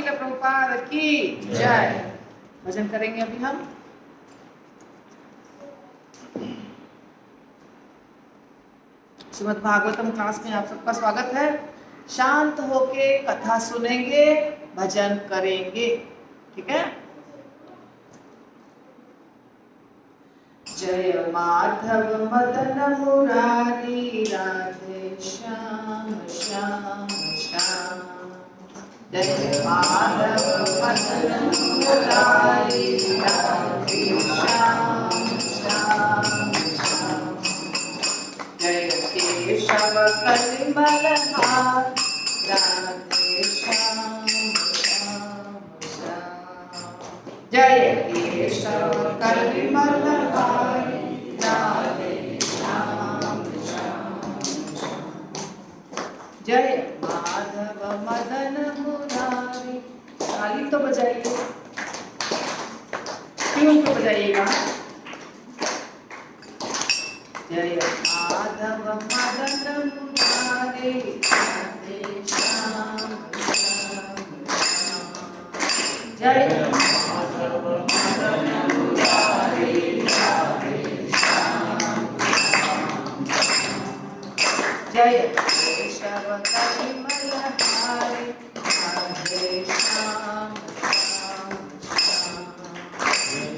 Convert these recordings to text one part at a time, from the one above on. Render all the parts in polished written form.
श्रील प्रभुपाद की जय। भजन करेंगे अभी हम। श्रीमद् भागवतम क्लास में आप सबका स्वागत है। शांत होके कथा सुनेंगे, भजन करेंगे, ठीक है। जय माधव मदन मुरारी राधे श्याम श्याम श्याम। जय माधव मदन मुरारी राधे श्याम श्याम श्याम। जय केशव कलिमलहार राधे श्याम श्याम श्याम। जय केशव कलिमलहार राधे श्याम श्याम श्याम। जय माधव मदन मुरारी। ताली तो बजाइए, ट्यून तो बजाइएगा। जय माधव मदन मुरारी राधे श्याम श्याम श्याम। जय माधव मदन मुरारी राधे श्याम श्याम श्याम। जय केशव कलिमलहारी राधे श्याम श्याम श्याम।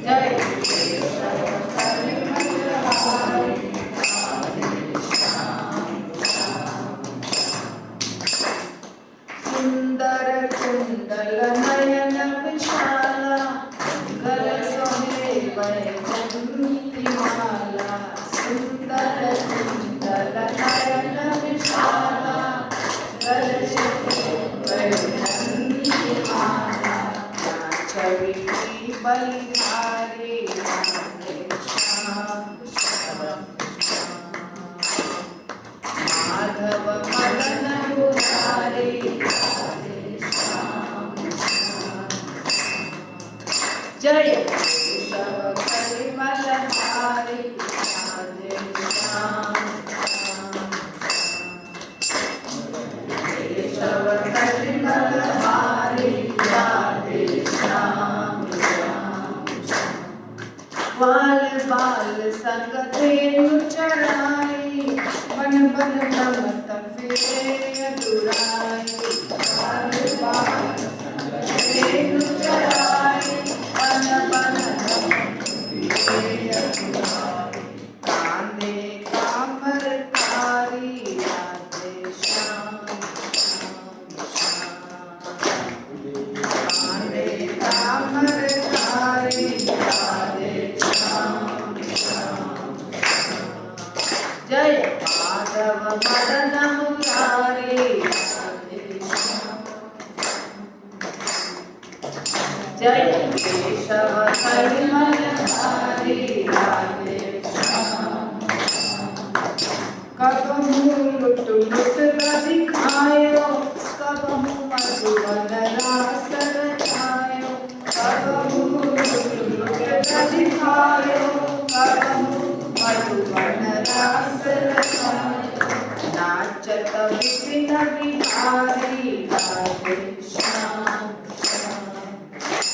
जय केशव कलिमलहारी सुंदर कुंडल नयन विशाला गल सोहे वैजयंती माला। सुंदर कुंडल नयन विशाला गल सोहे वैजयंती माला। छवि बलिहारी राधे श्याम श्याम श्याम। माधव मदन मुरारी राधे श्याम श्याम। जय केशव कलिमलहारी राधे श्याम श्याम श्याम। केशव कलिमलहारी राधे श्याम श्याम श्याम। बाल बाल संग धेनु चराई बन बन रमत फिरे अधुराई। बाल बाल संग धेनु चराई बन बन रमत फिरे अधुराई। कांधे कामर कारी राधे श्याम श्याम श्याम। कांधे कामर कारी राधे श्याम श्याम श्याम। जय माधव मदन मुरारी राधे श्याम। जय केशव कलिमलहारी राधे श्याम श्याम। कबहु लुट लुट दिखायो, कबहु मधुबन रास रचायो। कबहु लुट लुट दिखायो, कबहु मधुबन रास रचायो। नाचत विपिन बिहारी राधे श्याम श्याम श्याम।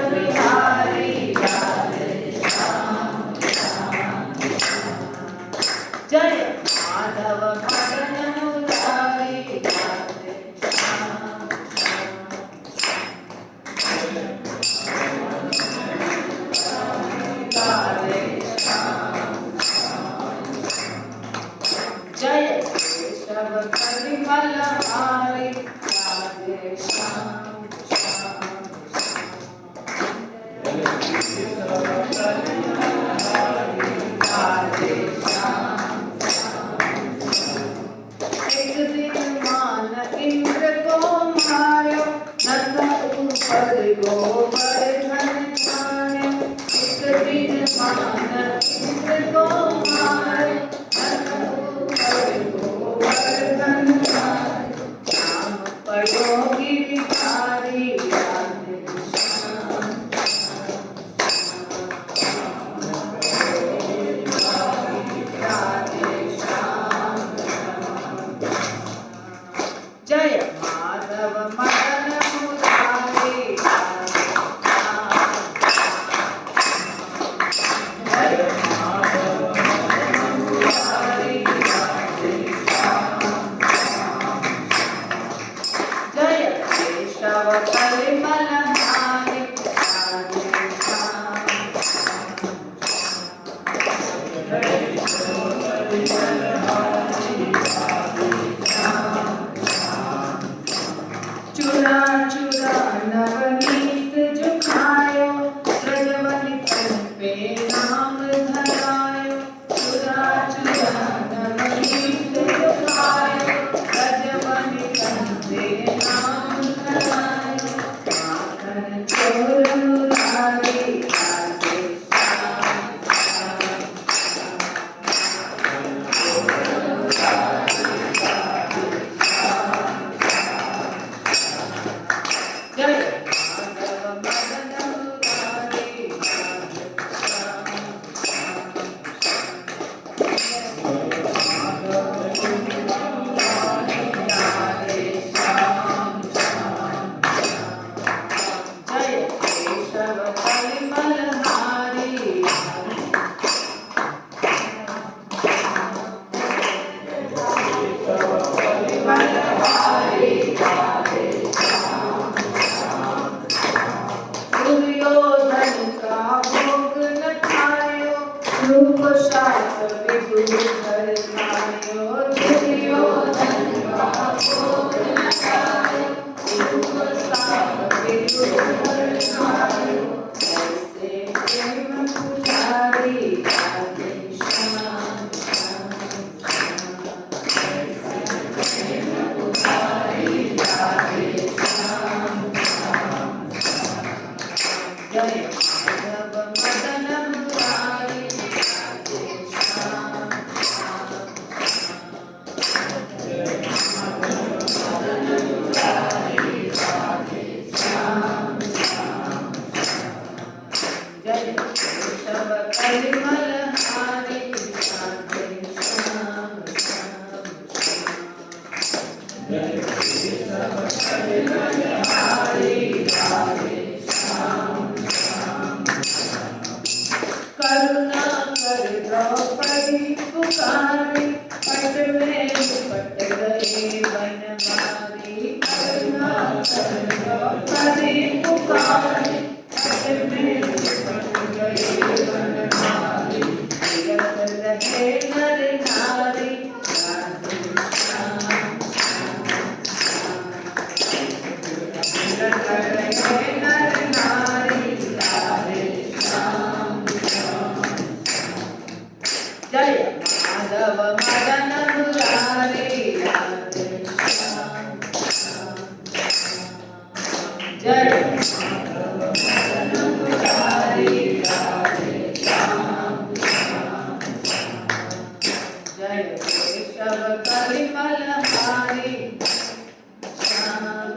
बिहारी राधे श्याम श्याम श्याम। जय माधव मदन मुरारी राधे श्याम श्याम राधे श्याम श्याम। जय केशव कलिमलहारी राधे श्याम श्याम राधे श्याम श्याम। एक दिन मान इंद्र को मारो, नभ ऊपर गोवर्धन छायो। एक दिन मान इंद्र को मारो, नभ ऊपर गोवर्धन छायो। नाम पढ़ो गिरिधारी राधे श्याम राधे श्याम। जय माधव माधव मदन मुरारी जय केशव परिमल हारी राधे श्याम चुरा चुरा नवनीत जो खायो ब्रजवनि तन पे नाम धरायो चुरा चुरा नवनीत जो खायो ब्रजवनि तन पे नाम धरायो माखन चोर मुरारी राधे श्याम जय माधव मदन मुरारी राधे श्याम जय केशव परिमल हारी दुर्योधन का भोग न खायो रूप शास्त्र विदुर खायो दुर्योधन का भोग न खायो रूप शास्त्र विदुर खायो ऐसे प्रेम पुजारी राधे श्याम ऐसे प्रेम पुजारी राधे श्याम जय माधव मदन मुरारी राधे श्याम जय माधव मदन मुरारी राधे श्याम जय केशव परिमल हारी राधे श्याम जय केशव परिमल हारी राधे करुणा कर द्रौपदी पुकारी पट में पट गए बनवारी करुणा कर द्रौपदी पुकारी पट में पट गए बनवारी जगत रहे नर नारी राधे श्याम जगत रहे नर नारी राधे श्याम जय माधव मदन मुरारी राधे श्याम जय माधव मदन मुरारी राधे श्याम जय केशव परिमल हारी श्याम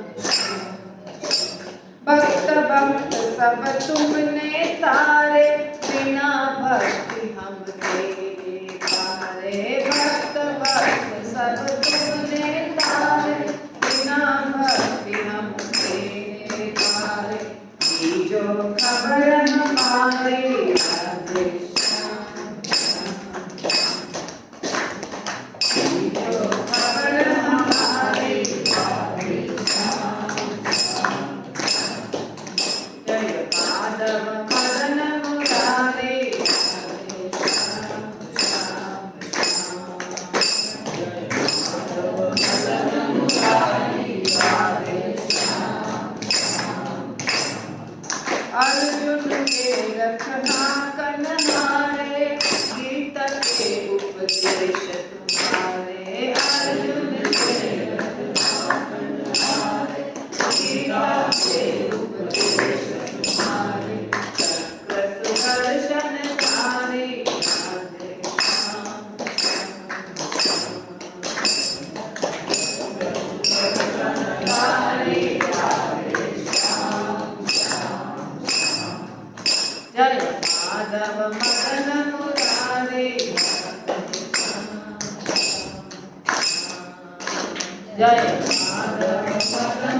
भक्त भक्त सब तुमने तारे बिना भक्ति हम तेरे पारे भक्त भक्त सब तुमने तारे बिना भक्ति हम तेरे पारे ये जो खबर हमारी राधे श्याम ये जो खबर हमारी राधे श्याम जय माधव मदन मुरारी राधे श्याम जय माधव मदन मुरारी राधे श्याम अर्जुन के रखना कन्हारे गीता के उपदेश तुम्हारे अर्जुन के रखना कन्हारे गीता के उपदेश तुम्हारे चक्र सुदर्शन धारी राधे श्याम धारी राधे श्याम जय माधव मदन मुरारी जय Madhav Madan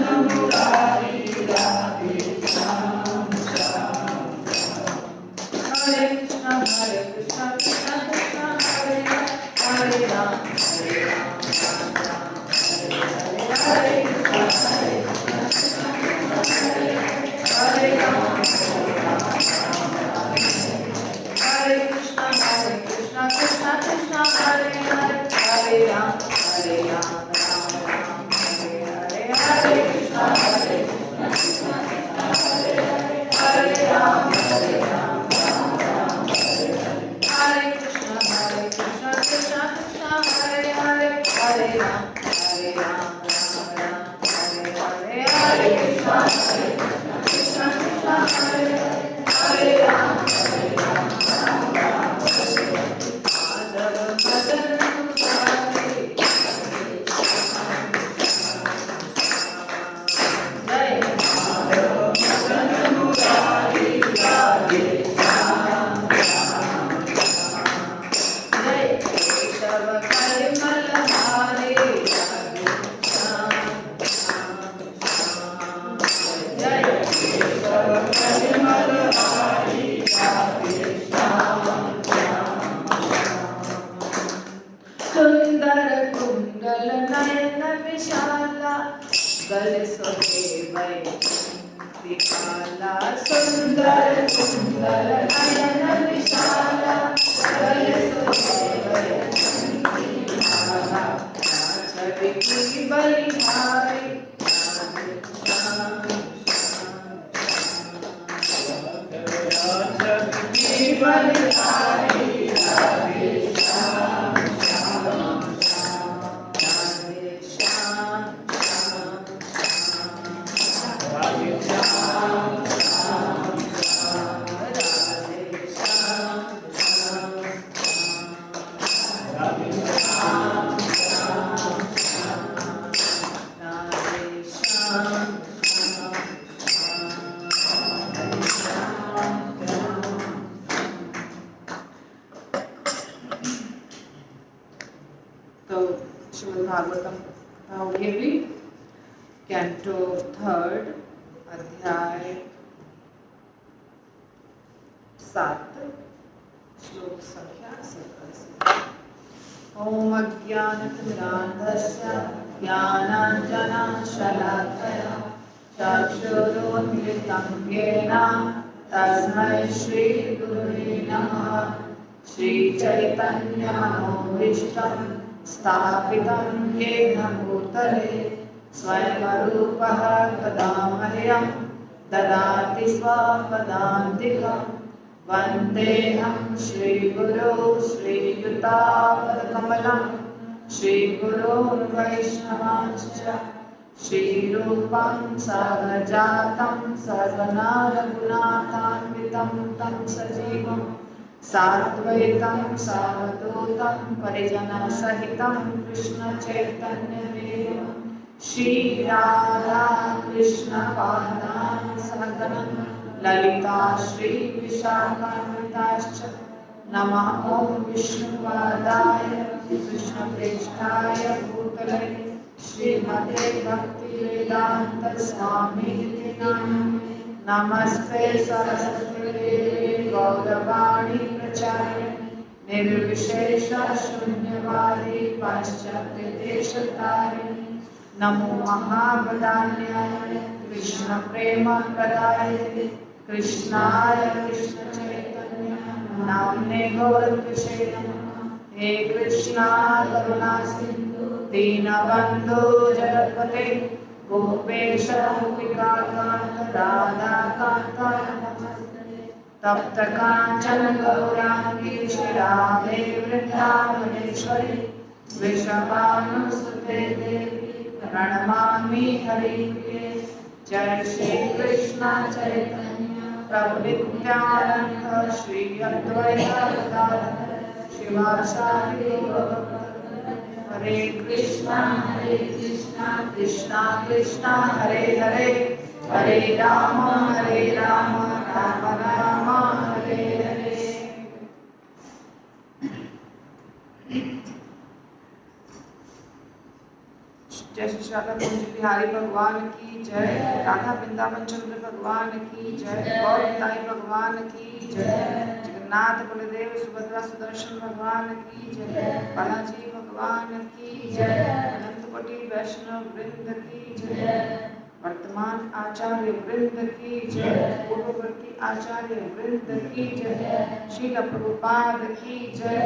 Hare Krishna Krishna Krishna Hare Hare Hare Rama Rama Rama Hare Hare Madhava Madan Murari Jai Madhava Madan Murari Radhe Jai Keshav Kalimal Hare Jai Keshav Kalimal Hare Sundar Kundal Nayana Vishala Gal Sohe Vaikuntikala Sundar Kundal Nayana Vishala Gal Sohe Vaikuntikala Nachariki Balihari Nachariki Balihari तो श्रीमद् भागवतम होगी भी canto 3 अध्याय 7 श्लोक संख्या 17। ओम अज्ञानतिमिरान्धस्य ज्ञानाञ्जनशलाकया चक्षुरुन्मिलितं येन तस्मै श्रीगुरुवे नमः। श्रीचैतन्यमनोभीष्टं स्थापितं येन भूतले स्वयं रूपः कदा मह्यं ददाति स्वपदान्तिकं। वन्देऽहं श्रीगुरो श्रीयुतापदकमलं श्रीगुरोन् वैष्णवांश्च श्रीरूपं साग्रजातं सहगना रघुनाथान्वितं तं सजीवं साद्वैतं सावधूतं परिजनसहितं कृष्णचैतन्यदेवं श्रीराधा कृष्णपादान् सहगनं ललिता श्रीविशाखान्विताश्च। नमः ॐ विष्णुपादाय कृष्णप्रेष्ठाय भूतले श्रीमते भक्तिवेदान्तस्वामिनिति नामिने। नमस्ते सरस्वती देवी गौरवाणी प्रचारिणे निर्विशेष शून्यवादी पाश्चात्यदेशतारिणे। नमो महावदान्याय कृष्ण प्रेम प्रदायते कृष्णाय कृष्ण चैतन्य नाम्ने गौरद्विषे नमः। हे कृष्णा करुणा सिंधु दीनबन्धु जगत्पते गोपेश गोपिका कांत राधा कांत नमस्ते। तप्त कांचन गौरांगी श्रीराधे वृंदावनेश्वरी वृषभानुसुते देवी प्रणमामि हरिप्रिये। जय श्री कृष्ण चैतन्य प्रभु नित्यानंद श्री अद्वैत गदाधर शिवाचार्य गौरभक्त। हरे कृष्णा कृष्णा कृष्णा हरे हरे हरे राम राम राम हरे हरे। जय श्री राधा कुंज बिहारी भगवान की जय। राधा वृंदावन चंद्र भगवान की जय। गौरताई भगवान की जय। जगन्नाथ बलदेव सुभद्रा सुदर्शन भगवान की जय। बालाजी भगवान की जय। अनंतकोटि वैष्णव वृंद की जय। वर्तमान आचार्य वृंद की जय। पूर्ववर्ती आचार्य वृंद की जय। श्रील प्रभुपाद की जय।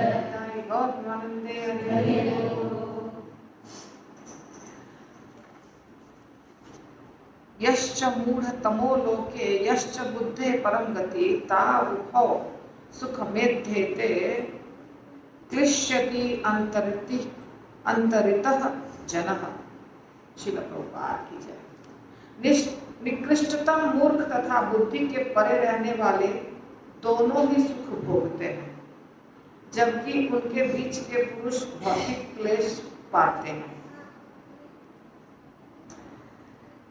गौरवानंदे हरि हरि। यश्च मूढ़ तमो लोके यश्च बुद्धे परम गति तावुभौ सुखमेध्येते क्लिश्यति अंतरितः जनः। श्रील प्रभुपाद की जय। निकृष्टतम मूर्ख तथा बुद्धि के परे रहने वाले दोनों ही सुख भोगते हैं, जबकि उनके बीच के पुरुष भौतिक क्लेश पाते हैं।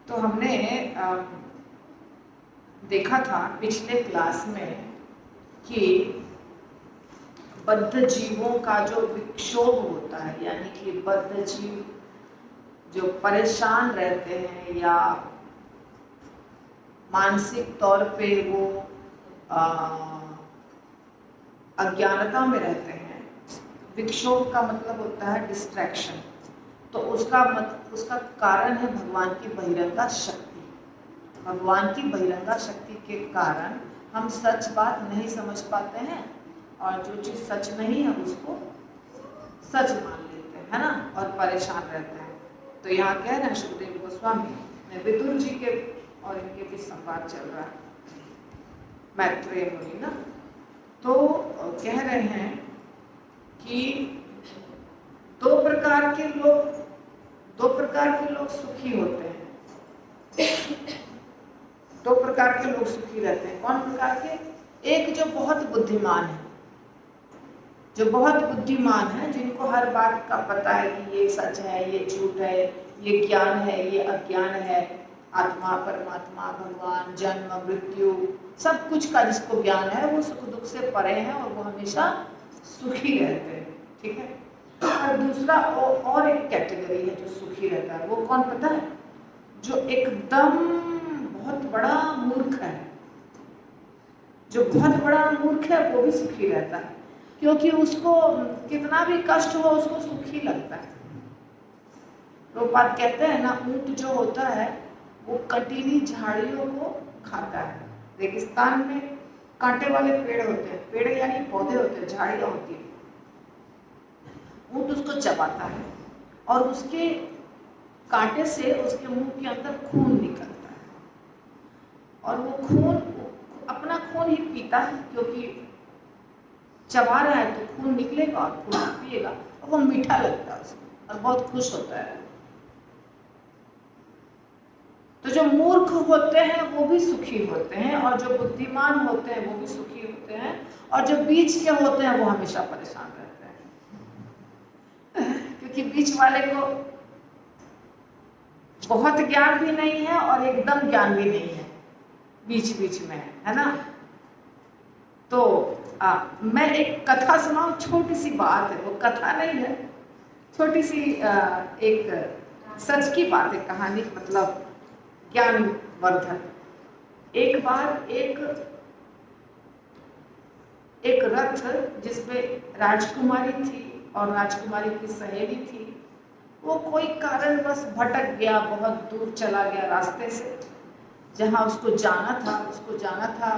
तो हमने देखा था पिछले क्लास में कि बद्ध जीवों का जो विक्षोभ होता है, यानी कि बद्ध जीव जो परेशान रहते हैं या मानसिक तौर पे वो अज्ञानता में रहते हैं। विक्षोभ का मतलब होता है डिस्ट्रैक्शन। तो उसका कारण है भगवान की बहिरंगा शक्ति। भगवान की बहिरंगा शक्ति के कारण हम सच बात नहीं समझ पाते हैं और जो चीज़ सच नहीं है उसको सच मान लेते हैं, है ना, और परेशान रहते हैं। तो यहाँ कह रहे हैं सुखदेव गोस्वामी में विदुर जी के और इनके बीच संवाद चल रहा है, मैत्रेय मुनि ना। तो कह रहे हैं कि दो प्रकार के लोग सुखी होते हैं। दो प्रकार के लोग सुखी रहते हैं। कौन प्रकार के? एक जो बहुत बुद्धिमान है, जो बहुत बुद्धिमान है, जिनको हर बात का पता है कि ये सच है, ये झूठ है, ये ज्ञान है, ये अज्ञान है, आत्मा, परमात्मा, भगवान, जन्म, मृत्यु, सब कुछ का जिसको ज्ञान है, वो सुख दुख से परे हैं और वो हमेशा सुखी रहते हैं। ठीक है। और दूसरा और एक कैटेगरी है जो सुखी रहता है। वो कौन पता है? जो एकदम बहुत बड़ा मूर्ख है। जो बहुत बड़ा मूर्ख है वो भी सुखी रहता है, क्योंकि उसको कितना भी कष्ट हो उसको सुखी लगता है। प्रभुपाद कहते हैं ना, ऊंट जो होता है वो कटीली झाड़ियों को खाता है। रेगिस्तान में कांटे वाले पेड़ होते हैं, पेड़ यानी पौधे होते हैं, झाड़ियाँ होती है, ऊंट उसको चबाता है और उसके कांटे से उसके मुंह के अंदर खून निकलता है और वो खून अपना खून ही पीता है, क्योंकि चबा रहा है तो खून निकलेगा और खून पिएगा और वो मीठा लगता है उसको और बहुत खुश होता है। तो जो मूर्ख होते हैं वो भी सुखी होते हैं और जो बुद्धिमान होते हैं वो भी सुखी होते हैं और जो बीच के होते हैं वो हमेशा परेशान रहते हैं क्योंकि बीच वाले को बहुत ज्ञान भी नहीं है और एकदम ज्ञान भी नहीं है, बीच बीच में है ना। तो मैं एक कथा सुनाऊं, छोटी सी बात है, वो कथा नहीं है, छोटी सी एक सच की बात है, कहानी, मतलब ज्ञानवर्धक। एक बार एक रथ जिसमें राजकुमारी थी और राजकुमारी की सहेली थी, वो कोई कारणवश भटक गया, बहुत दूर चला गया रास्ते से जहाँ उसको जाना था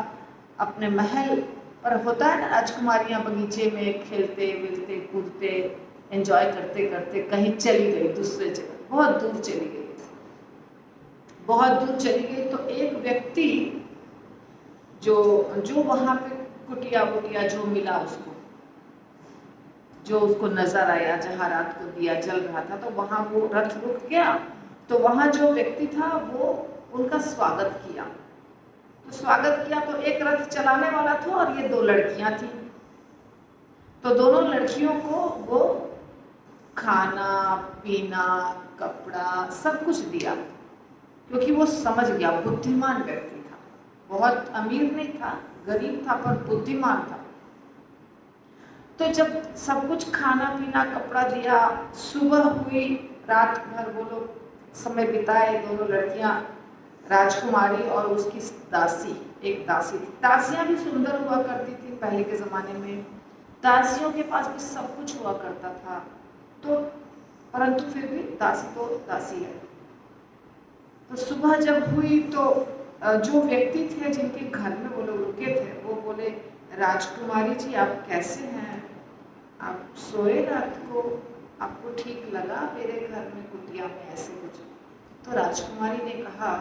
अपने महल पर। होता है ना, राजकुमारियाँ बगीचे में खेलते मिलते कूदते एंजॉय करते करते कहीं चली गई, दूसरे जगह बहुत दूर चली गई। तो एक व्यक्ति जो वहाँ पे कुटिया बुटिया जो मिला उसको, जो उसको नजर आया, जहाँ रात को दिया जल रहा था, तो वहाँ वो रथ रुक गया। तो वहाँ जो व्यक्ति था वो उनका स्वागत किया। तो एक रथ चलाने वाला था और ये दो लड़कियां थी। तो दोनों लड़कियों को वो खाना पीना कपड़ा सब कुछ दिया, क्योंकि वो समझ गया, बुद्धिमान व्यक्ति था, बहुत अमीर नहीं था, गरीब था, पर बुद्धिमान था। तो जब सब कुछ खाना पीना कपड़ा दिया, सुबह हुई, रात भर वो लोग समय बिताए, दोनों लड़कियां, राजकुमारी और उसकी दासी, एक दासी थी। दासियां भी सुंदर हुआ करती थी पहले के ज़माने में, दासियों के पास भी सब कुछ हुआ करता था, तो परंतु फिर भी दासी तो दासी है। तो सुबह जब हुई तो जो व्यक्ति थे जिनके घर में वो लोग रुके थे, वो बोले, राजकुमारी जी आप कैसे हैं, आप सोए रात को, आपको ठीक लगा मेरे घर में कुटिया में ऐसे कुछ? तो राजकुमारी ने कहा,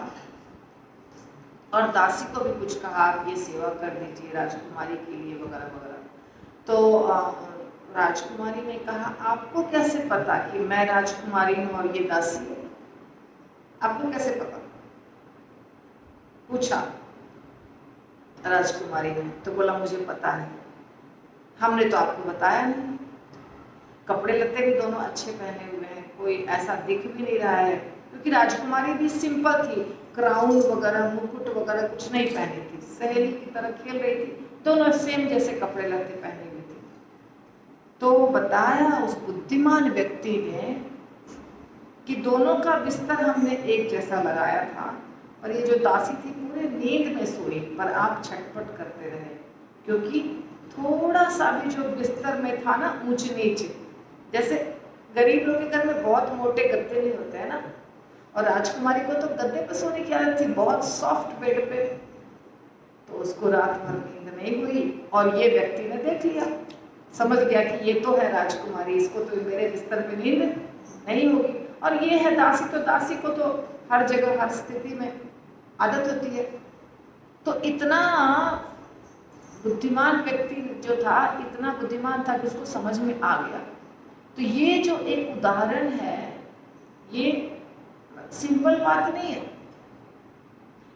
और दासी को भी कुछ कहा, आप ये सेवा कर दीजिए राजकुमारी के लिए वगैरह वगैरह। तो राजकुमारी ने कहा, आपको कैसे पता कि मैं राजकुमारी हूँ और ये दासी है, आपको कैसे पता? पूछा राजकुमारी ने, तो बोला मुझे पता है, हमने तो आपको बताया नहीं। कपड़े लत्ते भी दोनों अच्छे पहने हुए हैं, कोई ऐसा दिख भी नहीं रहा है, क्योंकि राजकुमारी भी सिंपल थी, क्राउन वगैरह मुकुट वगैरह कुछ नहीं पहनी थी, सहेली की तरह खेल रही थी, दोनों सेम जैसे कपड़े लत्ते पहने हुए थे। तो बताया उस बुद्धिमान व्यक्ति ने कि दोनों का बिस्तर हमने एक जैसा लगाया था, और ये जो दासी थी पूरे नींद में सोई, पर आप छटपट करते रहे, क्योंकि थोड़ा सा भी जो बिस्तर में था ना ऊंच नीच, जैसे गरीब लोग के घर में बहुत मोटे गद्दे नहीं होते हैं ना, और राजकुमारी को तो गद्दे पर सोने की आदत थी, बहुत सॉफ्ट बेड पे, तो उसको रात भर नींद नहीं हुई। और ये व्यक्ति ने देख लिया, समझ गया कि ये तो है राजकुमारी, इसको तो मेरे बिस्तर पे नींद नहीं होगी, और ये है दासी, तो दासी को तो हर जगह हर स्थिति में आदत होती है। तो इतना बुद्धिमान व्यक्ति जो था, इतना बुद्धिमान था कि उसको समझ में आ गया। तो ये जो एक उदाहरण है, ये सिंपल बात नहीं है।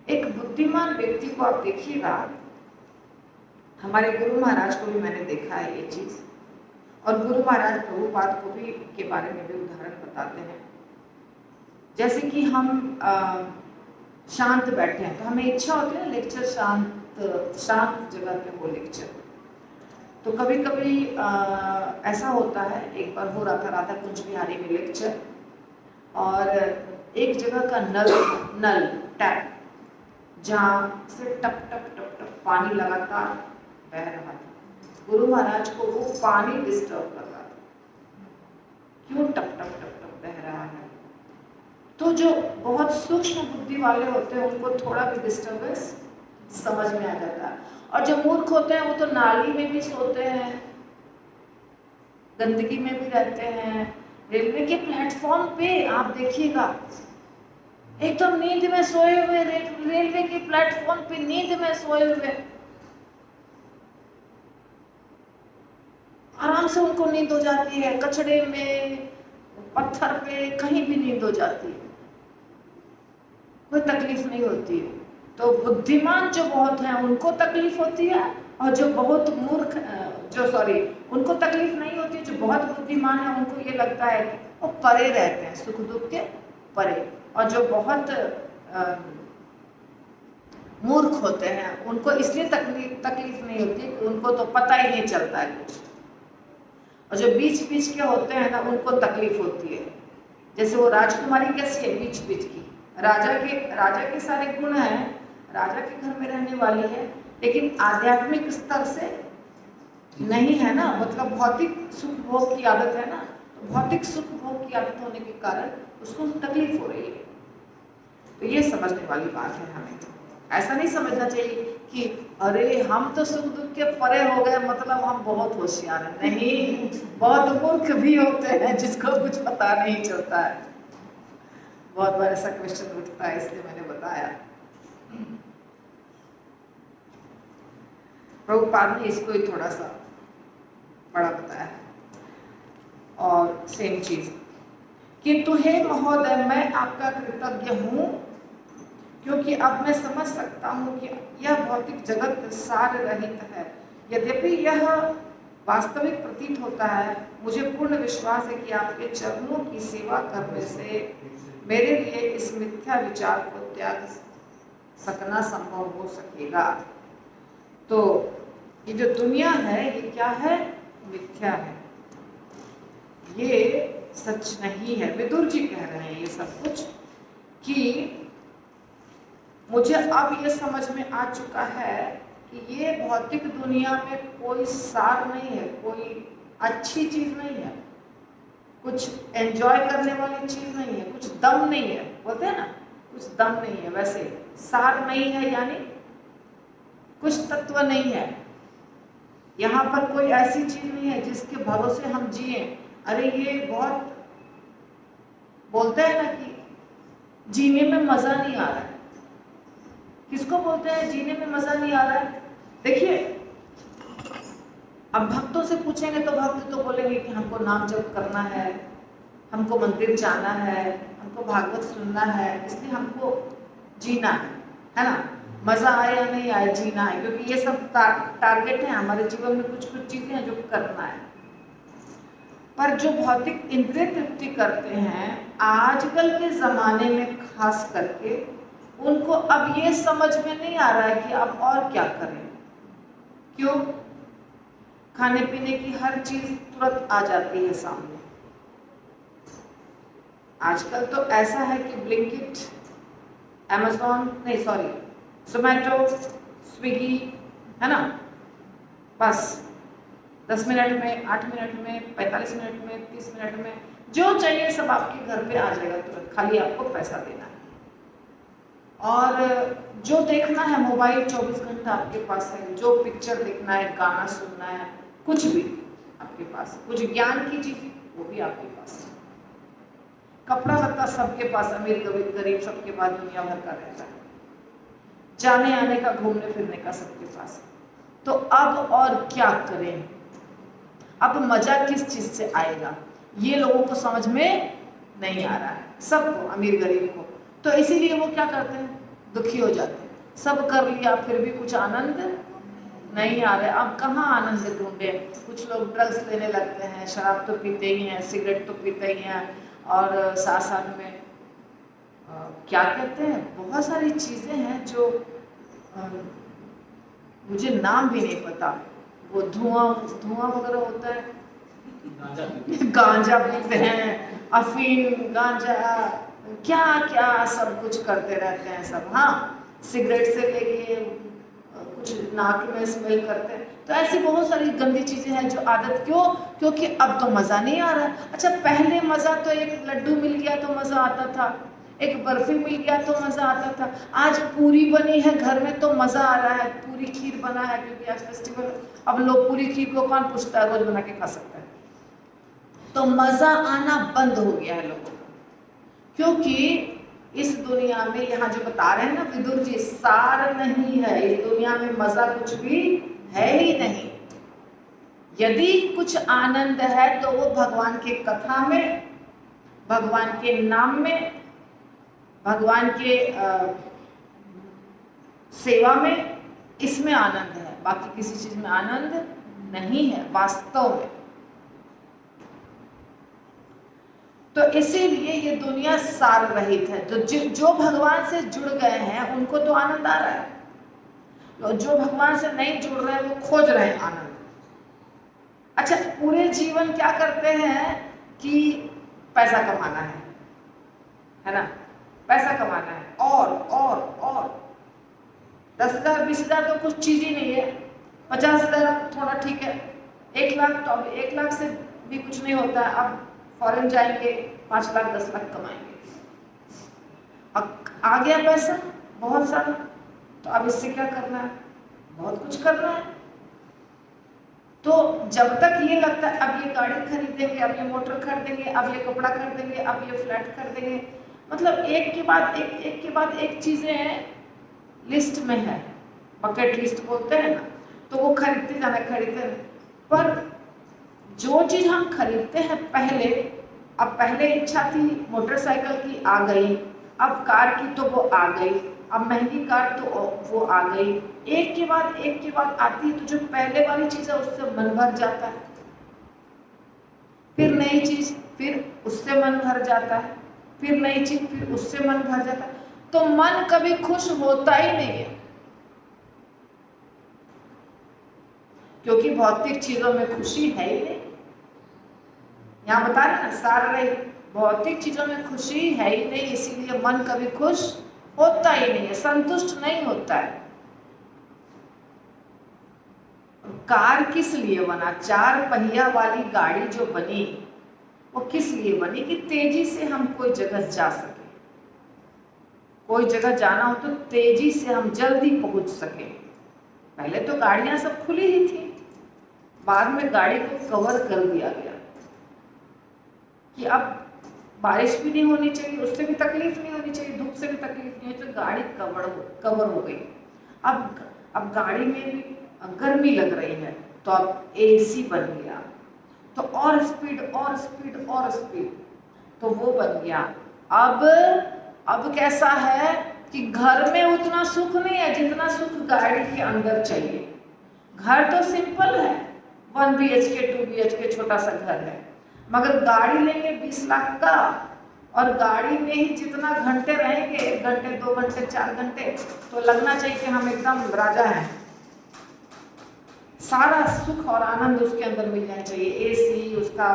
एक बुद्धिमान व्यक्ति को आप देखिएगा, हमारे गुरु महाराज को भी मैंने देखा है ये चीज, और गुरु महाराज प्रभुपाद को भी के बारे में भी उदाहरण बताते हैं। जैसे कि हम शांत बैठे हैं, तो हमें इच्छा होती है ना लेक्चर शांत जगह पे हो लेक्चर। तो कभी कभी ऐसा होता है, एक बार हो रहा था राधा कुंज बिहारी में लेक्चर, और एक जगह का नल टैप जहाँ से टप टप टप टप पानी लगातार बह रहा था, गुरु महाराज को वो पानी डिस्टर्ब कर रहा था, क्यों टप टप टप टप बह रहा है। तो जो बहुत सूक्ष्म बुद्धि वाले होते हैं उनको थोड़ा भी डिस्टर्बेंस समझ में आ जाता है, और जो मूर्ख होते हैं वो तो नाली में भी सोते हैं, गंदगी में भी रहते हैं। रेलवे के प्लेटफॉर्म पे आप देखिएगा, एकदम नींद में सोए हुए, रेलवे के प्लेटफॉर्म पे नींद में सोए हुए, आराम से उनको नींद हो जाती है, कचड़े में पत्थर पे कहीं भी नींद हो जाती है, कोई तकलीफ नहीं होती है। तो बुद्धिमान जो बहुत हैं उनको तकलीफ होती है, और जो बहुत मूर्ख उनको तकलीफ नहीं होती है। जो बहुत बुद्धिमान है उनको ये लगता है कि वो परे रहते हैं, सुख दुख के परे, और जो बहुत मूर्ख होते हैं उनको इसलिए तकलीफ नहीं होती है कि उनको तो पता ही नहीं चलता है कुछ, और जो बीच बीच के होते हैं ना उनको तकलीफ होती है। जैसे वो राजकुमारी कैसी है, बीच बीच की, राजा के सारे गुण हैं, राजा के घर में रहने वाली है, लेकिन आध्यात्मिक स्तर से नहीं है ना, मतलब भौतिक सुख भोग की आदत है ना, तो भौतिक सुख भोग की आदत होने के कारण उसको तकलीफ हो रही है। तो ये समझने वाली बात है, हमें ऐसा नहीं समझना चाहिए कि अरे हम तो सुख दुख के परे हो गए, मतलब हम बहुत होशियार हैं। नहीं, बहुत मूर्ख भी होते हैं जिसको कुछ पता नहीं चलता है। बहुत बार ऐसा क्वेश्चन उठता है, इसलिए मैंने बताया। प्रभुपाद ने इसको ही थोड़ा सा बड़ा बताया। और सेम चीज, किंतु हे महोदय, मैं आपका कृतज्ञ हूँ, क्योंकि अब मैं समझ सकता हूँ कि यह भौतिक जगत सार रहित है। यद्यपि यह वास्तविक प्रतीत होता है, मुझे पूर्ण विश्वास है कि आपके चरणों की सेवा करने से मेरे लिए इस मिथ्या विचार को त्याग सकना संभव हो सकेगा। तो ये जो दुनिया है ये क्या है, मिथ्या है, ये सच नहीं है। विदुर जी कह रहे हैं ये सब कुछ, कि मुझे अब ये समझ में आ चुका है कि ये भौतिक दुनिया में कोई सार नहीं है, कोई अच्छी चीज नहीं है, कुछ एंजॉय करने वाली चीज नहीं है, कुछ दम नहीं है, बोलते हैं ना कुछ दम नहीं है, वैसे सार नहीं है, यानी कुछ तत्व नहीं है। यहाँ पर कोई ऐसी चीज नहीं है जिसके भरोसे हम जिए। अरे ये बहुत बोलते हैं ना कि जीने में मजा नहीं आ रहा है। किसको बोलते हैं जीने में मजा नहीं आ रहा है? देखिए, अब भक्तों से पूछेंगे तो भक्त तो बोलेंगे कि हमको नाम जप करना है, हमको मंदिर जाना है, हमको भागवत सुनना है, इसलिए हमको जीना है ना। मज़ा आए या नहीं आए, जीना है, क्योंकि ये सब टारगेट है हमारे जीवन में। कुछ कुछ चीज़ें हैं जो करना है। पर जो भौतिक इंद्रिय तृप्ति करते हैं आजकल के ज़माने में खास करके, उनको अब ये समझ में नहीं आ रहा है कि अब और क्या करें। क्यों? खाने पीने की हर चीज़ तुरंत आ जाती है सामने। आजकल तो ऐसा है कि ब्लिंकिट, अमेज़ॉन नहीं सॉरी जोमेटो, स्विगी, है ना, बस 10 मिनट में, 8 मिनट में, 45 मिनट में, 30 मिनट में जो चाहिए सब आपके घर पे आ जाएगा तुरंत, खाली आपको पैसा देना है। और जो देखना है मोबाइल 24 घंटा आपके पास है, जो पिक्चर देखना है, गाना सुनना है, कुछ भी आपके पास है। कुछ ज्ञान की चीज़ वो भी आपके पास है। कपड़ा लत्ता सबके पास, अमीर गरीब सबके पास दुनिया भर का रहता है। जाने आने का, घूमने फिरने का सबके पास। तो अब और क्या करें? अब मजा किस चीज से आएगा ये लोगों को समझ में नहीं आ रहा है, सबको, अमीर गरीब को। तो इसीलिए वो क्या करते हैं, दुखी हो जाते हैं। सब कर लिया फिर भी कुछ आनंद नहीं आ रहा है। अब कहाँ आनंद ढूंढे? कुछ लोग ड्रग्स लेने लगते हैं, शराब तो पीते ही हैं, सिगरेट तो पीते ही हैं, और साथ साथ में क्या कहते हैं, बहुत सारी चीज़ें हैं जो मुझे नाम भी नहीं पता। वो धुआं वगैरह होता है, गांजा पीते हैं, अफीम, गांजा, क्या क्या सब कुछ करते रहते हैं सब। हाँ, सिगरेट से लेके कुछ नाक में स्मेल करते हैं। तो ऐसी बहुत सारी गंदी चीज़ें हैं जो आदत। क्यों? क्योंकि अब तो मज़ा नहीं आ रहा है। अच्छा, पहले मज़ा तो एक लड्डू मिल गया तो मज़ा आता था, एक बर्फी मिल गया तो मज़ा आता था। आज पूरी बनी है घर में तो मज़ा आ रहा है, पूरी खीर बना है, क्योंकि आज फेस्टिवल। अब लोग पूरी खीर को कौन पूछता है, रोज बना के खा सकता है। तो मज़ा आना बंद हो गया है लोगों को, क्योंकि इस दुनिया में, यहाँ जो बता रहे हैं ना विदुर जी, सार नहीं है इस दुनिया में, मज़ा कुछ भी है ही नहीं। यदि कुछ आनंद है तो वो भगवान के कथा में, भगवान के नाम में, भगवान के सेवा में, इसमें आनंद है। बाकी किसी चीज में आनंद नहीं है वास्तव में। तो इसीलिए ये दुनिया सार रहित है। तो जो भगवान से जुड़ गए हैं उनको तो आनंद आ रहा है, तो जो भगवान से नहीं जुड़ रहे हैं वो खोज रहे हैं आनंद। अच्छा, पूरे जीवन क्या करते हैं कि पैसा कमाना है ना, पैसा कमाना है, और 10,000 20,000 तो कुछ चीज ही नहीं है। 50,000 थोड़ा ठीक है, 1 लाख तो अब 1 लाख से भी कुछ नहीं होता है। अब फॉरेन जाएंगे, 5 लाख 10 लाख कमाएंगे। अब आ गया पैसा बहुत सारा, तो अब इससे क्या करना है, बहुत कुछ करना है। तो जब तक ये लगता है अब ये गाड़ी खरीदेंगे, अब ये मोटर खरीदेंगे, अब ये कपड़ा खरीदेंगे, अब ये फ्लैट खरीदेंगे, मतलब एक के बाद एक चीजें लिस्ट में है, बकेट लिस्ट बोलते हैं ना, तो वो खरीदते जाना, खरीदते जाना। पर जो चीज हम खरीदते हैं पहले, अब पहले इच्छा थी मोटरसाइकिल की, आ गई, अब कार की तो वो आ गई, अब महंगी कार तो वो आ गई। एक के बाद आती है, तो जो पहले वाली चीज है उससे मन भर जाता है, फिर नई चीज, फिर उससे मन भर जाता है, फिर नई चीज, फिर उससे मन भर जाता है। तो मन कभी खुश होता ही नहीं है, क्योंकि भौतिक चीजों में खुशी है ही नहीं। यहाँ बता रहे ना, सार रही, भौतिक चीजों में खुशी है ही नहीं, इसीलिए मन कभी खुश होता ही नहीं है, संतुष्ट नहीं होता है। कार किस लिए बना? 4 पहिया वाली गाड़ी जो बनी वो किस लिए बनी? कि तेजी से हम कोई जगह जा सके, कोई जगह जाना हो तो तेजी से हम जल्दी पहुंच सके। पहले तो गाड़ियां सब खुली ही थी, बाद में गाड़ी को कवर कर दिया गया कि अब बारिश भी नहीं होनी चाहिए, उससे भी तकलीफ नहीं होनी चाहिए, धूप से भी तकलीफ नहीं होनी, तो गाड़ी कवर हो गई। अब गाड़ी में भी गर्मी लग रही है, तो अब एसी बन गया, तो और स्पीड, तो वो बन गया। अब कैसा है कि घर में उतना सुख नहीं है जितना सुख गाड़ी के अंदर चाहिए। घर तो सिंपल है, 1 BHK 2 BHK छोटा सा घर है, मगर गाड़ी लेंगे 20 लाख का, और गाड़ी में ही जितना घंटे रहेंगे, 1 घंटे 2 घंटे 4 घंटे, तो लगना चाहिए कि हम एकदम राजा हैं। सारा सुख और आनंद उसके अंदर मिल जाना चाहिए, AC, उसका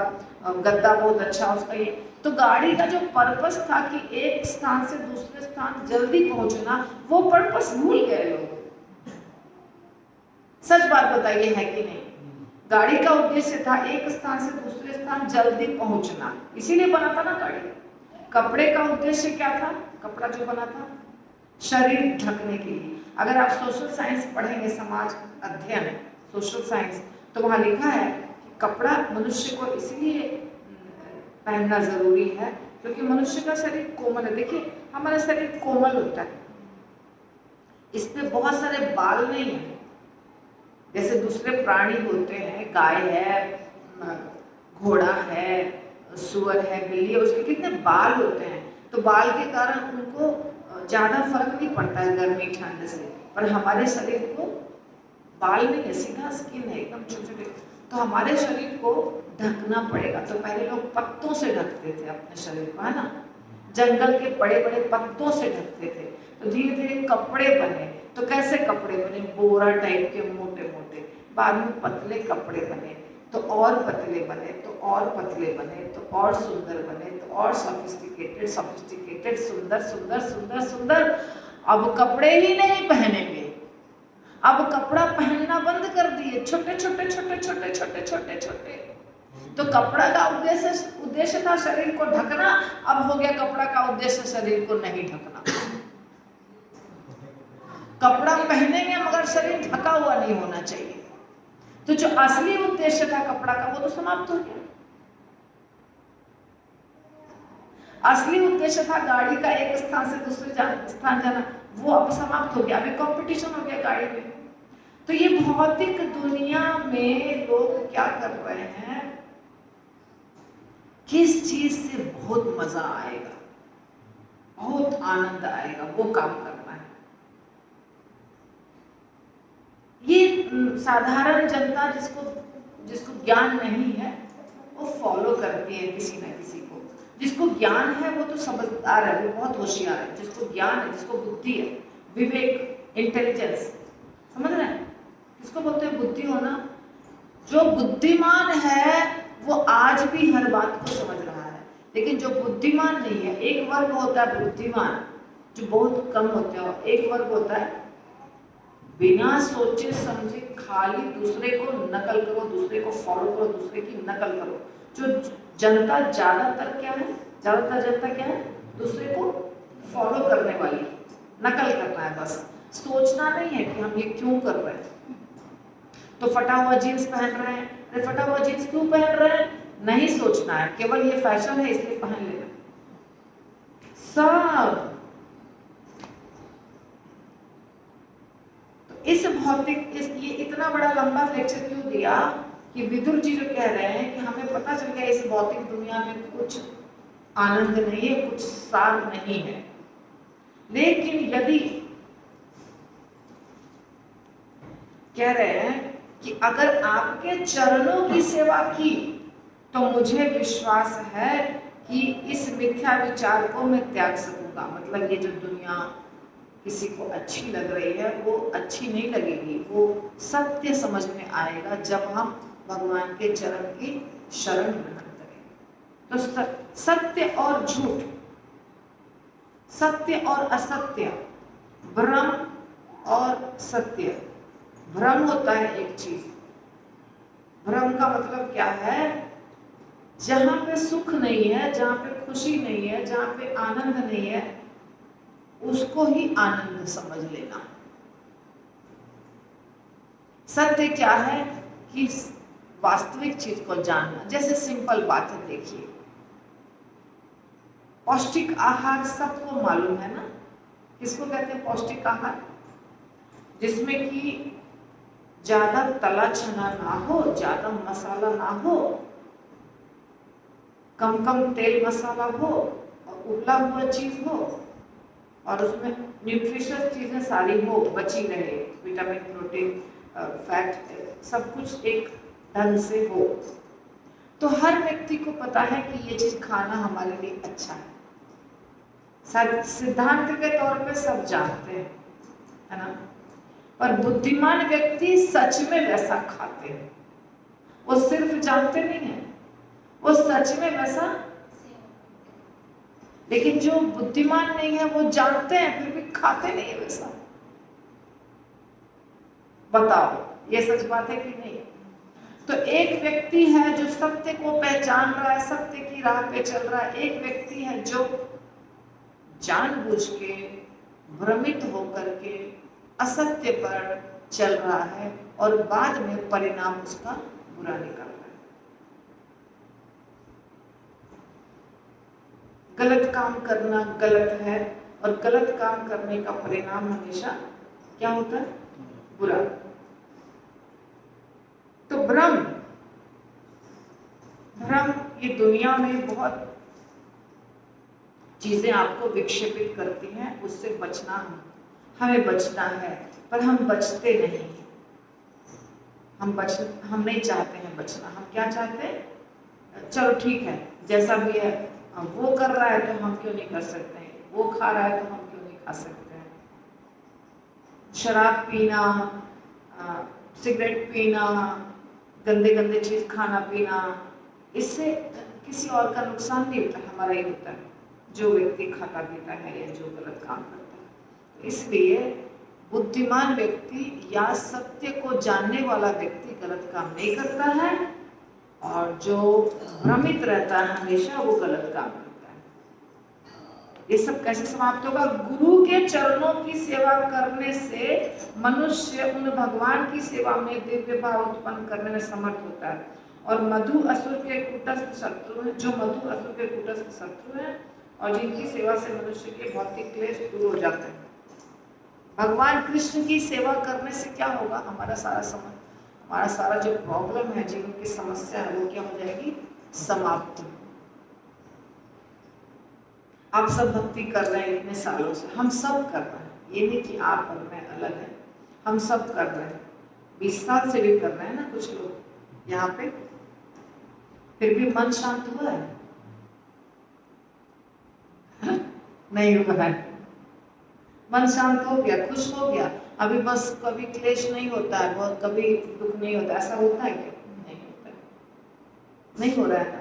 गद्दा बहुत अच्छा, उसका ये। तो गाड़ी का जो पर्पस था कि एक स्थान से दूसरे स्थान जल्दी पहुंचना, वो पर्पस भूल गए लोग। सच बात बताइए, है कि नहीं? गाड़ी का उद्देश्य था एक स्थान से दूसरे स्थान जल्दी पहुंचना, इसीलिए बना था ना गाड़ी। कपड़े का उद्देश्य क्या था? कपड़ा जो बना था शरीर ढकने के लिए। अगर आप सोशल साइंस पढ़ेंगे, समाज अध्ययन, सोशल साइंस, तो वहां लिखा है कि कपड़ा मनुष्य को इसलिए पहनना जरूरी है क्योंकि मनुष्य का शरीर कोमल है। देखिए, हमारा शरीर कोमल होता है, इस पे बहुत सारे बाल नहीं है जैसे दूसरे प्राणी होते हैं। गाय है, घोड़ा है, सुअर है, बिल्ली है, उसके कितने बाल होते हैं। तो बाल के कारण उनको ज्यादा फर्क नहीं पड़ता है गर्मी ठंड से, पर हमारे शरीर को बाल नहीं है, सीधा स्किन है, एकदम छोटे छोटे। तो हमारे शरीर को ढकना पड़ेगा। तो पहले लोग पत्तों से ढकते थे अपने शरीर को, है ना, जंगल के बड़े बड़े पत्तों से ढकते थे। तो धीरे धीरे कपड़े बने। तो कैसे कपड़े बने? बोरा टाइप के मोटे मोटे, बाद में पतले कपड़े बने, तो और पतले बने, तो और पतले बने, तो और सुंदर बने, तो और सोफिस्टिकेटेड सोफिस्टिकेटेड, सुंदर सुंदर सुंदर सुंदर। अब कपड़े ही नहीं पहनेंगे, अब कपड़ा पहनना बंद कर दिए, छोटे छोटे छोटे छोटे छोटे छोटे छोटे। तो कपड़ा का उद्देश्य था शरीर को ढकना, अब हो गया कपड़ा का उद्देश्य शरीर को नहीं ढकना। कपड़ा पहनेंगे मगर शरीर ढका हुआ नहीं होना चाहिए। तो जो असली उद्देश्य था कपड़ा का, वो तो समाप्त हो गया। असली उद्देश्य था गाड़ी का एक स्थान से दूसरे स्थान जाना, वो अब समाप्त हो गया। अभी कंपटीशन हो गया गाड़ी में। तो ये भौतिक दुनिया में लोग क्या कर रहे हैं, किस चीज से बहुत मजा आएगा, बहुत आनंद आएगा, वो काम करना है। ये साधारण जनता जिसको ज्ञान नहीं है वो फॉलो करती है किसी न किसी को। जिसको ज्ञान है वो तो समझदार है, वो बहुत होशियार है। जिसको ज्ञान है, जिसको बुद्धि है, विवेक, इंटेलिजेंस, समझ रहे हैं किसको बोलते हैं? बुद्धि होना। जो बुद्धिमान है वो आज भी हर बात को समझ रहा है, लेकिन जो बुद्धिमान नहीं है, एक वर्ग होता है बुद्धिमान जो बहुत कम होते हैं, एक वर्ग होता है बिना सोचे समझे खाली दूसरे को नकल करो, दूसरे को फॉलो करो, दूसरे की नकल करो। जो जनता ज्यादातर क्या है, ज्यादातर जनता क्या है? दूसरे को फॉलो करने वाली, नकल करना है बस, सोचना नहीं है कि हम ये क्यों कर रहे हैं। तो फटा हुआ जीन्स पहन रहे हैं, अरे फटा हुआ जीन्स क्यों पहन रहे हैं? नहीं सोचना है, केवल ये फैशन है इसलिए पहन लेना सब। इस भौतिक ये इतना बड़ा लंबा लेक्चर क्यों दिया कि विदुर जी जो कह रहे हैं कि हमें पता चल गया इस भौतिक दुनिया में कुछ आनंद नहीं है, कुछ सार नहीं है। लेकिन यदि कह रहे हैं कि अगर आपके चरणों की सेवा की तो मुझे विश्वास है कि इस मिथ्या विचार को मैं त्याग सकूंगा। मतलब ये जो दुनिया किसी को अच्छी लग रही है वो अच्छी नहीं लगेगी, वो सत्य समझ में आएगा जब हम भगवान के चरण की शरण ग्रहण करेंगे। तो सत्य और झूठ, सत्य और असत्य, भ्रम और सत्य। भ्रम होता है एक चीज, भ्रम का मतलब क्या है? जहां पे सुख नहीं है, जहां पे खुशी नहीं है, जहां पे आनंद नहीं है, उसको ही आनंद समझ लेना। सत्य क्या है कि वास्तविक चीज को जानना। जैसे सिंपल बात है, देखिए पौष्टिक आहार सबको मालूम है ना, किसको कहते हैं पौष्टिक आहार? जिसमें कि ज्यादा तला छना ना हो, ज्यादा मसाला ना हो, कम कम तेल मसाला हो और उबला हुआ चीज हो, और उसमें न्यूट्रिशियस चीज़ें सारी हो, बची रहे, विटामिन, प्रोटीन, फैट, सब कुछ एक ढंग से हो। तो हर व्यक्ति को पता है कि ये चीज़ खाना हमारे लिए अच्छा है, सिद्धांत के तौर पे सब जानते हैं, है ना। पर बुद्धिमान व्यक्ति सच में वैसा खाते हैं, वो सिर्फ जानते नहीं है, वो सच में वैसा। लेकिन जो बुद्धिमान नहीं है वो जानते हैं फिर भी खाते नहीं है वैसा। बताओ ये सच बात है कि नहीं? तो एक व्यक्ति है जो सत्य को पहचान रहा है, सत्य की राह पे चल रहा है। एक व्यक्ति है जो जानबूझ के, भ्रमित होकर के असत्य पर चल रहा है और बाद में परिणाम उसका बुरा निकल रहा है। गलत काम करना गलत है और गलत काम करने का परिणाम हमेशा क्या होता है? बुरा। तो भ्रम ये दुनिया में बहुत चीजें आपको विक्षेपित करती हैं, उससे बचना हमें बचना है, पर हम बचते नहीं। हम नहीं चाहते हैं बचना। हम क्या चाहते हैं? चलो ठीक है, जैसा भी है, वो कर रहा है तो हम क्यों नहीं कर सकते हैं, वो खा रहा है तो हम क्यों नहीं खा सकते हैं। शराब पीना, सिगरेट पीना, गंदे गंदे चीज खाना पीना, इससे किसी और का नुकसान नहीं होता, हमारा ही होता है, जो व्यक्ति खाता पीता है या जो गलत काम करता है। तो इसलिए बुद्धिमान व्यक्ति या सत्य को जानने वाला व्यक्ति गलत काम नहीं करता है, और जो भ्रमित रहता है हमेशा वो गलत काम करता है। ये सब कैसे समाप्त होगा? गुरु के चरणों की सेवा करने से मनुष्य उन भगवान की सेवा में दिव्य भाव उत्पन्न करने में समर्थ होता है। और मधु असुर के कूटस्थ शत्रु है, जो मधु असुर के कूटस्थ शत्रु है और जिनकी सेवा से मनुष्य के भौतिक क्लेश दूर हो जाते हैं। भगवान कृष्ण की सेवा करने से क्या होगा? हमारा सारा जो प्रॉब्लम है, जीवन की समस्या है, वो क्या हो जाएगी? समाप्त। आप सब भक्ति कर रहे हैं इतने सालों से, हम सब कर रहे हैं, ये नहीं कि आप और मैं अलग हैं, हम सब कर रहे हैं। 20 साल से भी कर रहे हैं ना कुछ लोग यहाँ पे, फिर भी मन शांत हुआ है? नहीं हुआ है। मन शांत हो गया, खुश हो गया, अभी बस कभी क्लेश नहीं होता है, बहुत कभी दुख नहीं होता, ऐसा होता है क्या? नहीं होता है, नहीं हो रहा है ना।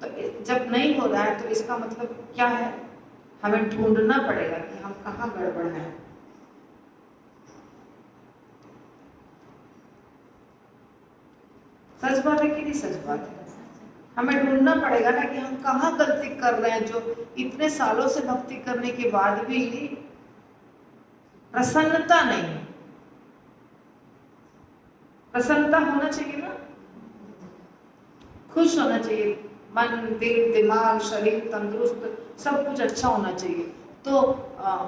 तो जब नहीं हो रहा है तो इसका मतलब क्या है? हमें ढूंढना पड़ेगा कि हम कहाँ गड़बड़ हैं। सच बात है कि नहीं सच बात है? हमें ढूंढना पड़ेगा ना कि हम कहाँ गलती कर रहे हैं, जो इतने सालों से भक्ति करने के बाद भी प्रसन्नता नहीं। प्रसन्नता होना चाहिए ना, खुश होना चाहिए, मन, दिल, दिमाग, शरीर तंदुरुस्त, सब कुछ अच्छा होना चाहिए। तो